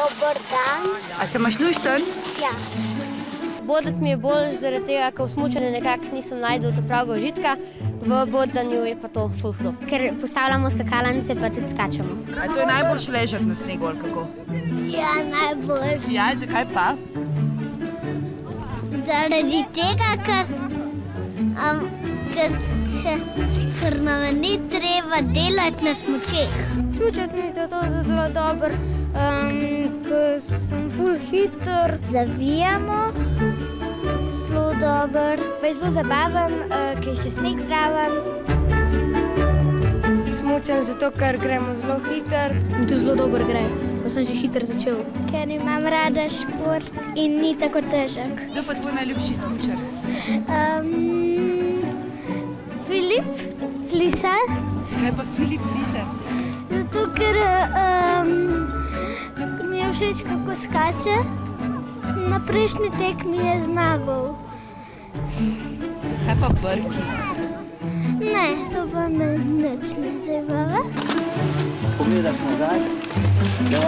Dober dan. A se imaš lušten? Ja. Bodati mi je bolj zaradi tega, ker v smučanju nekako nisem našel pravega užitka, v bodanju je pa to ful hudo. Ker postavljamo skakalnice, pa tudi skačemo. A to je najboljši ležati na snegu ali kako? Ja, najbolj. Ja, zakaj pa? Zaradi tega, ker nam ni treba delati na smučeh. Smučati mi je zato zelo dobro, ker sem ful hiter. Zavijamo. Zelo dober. Pa je zelo zabaven, ker je še sneg zraven. Smučam zato, ker gremo zelo hiter. In tu zelo dobro gre, ko sem že hiter začel. Ker imam rada šport in ni tako težek. Kdo pa tvoj najljubši smučar? Filip Flisar. Zakaj pa Filip Flisar? Zato, ker mi je všeč, kako skače. Na prejšnji tekmi je zmagal. Kaj pa Brki? Ne, to pa me nič ne zabava. Pogledaš nazaj, da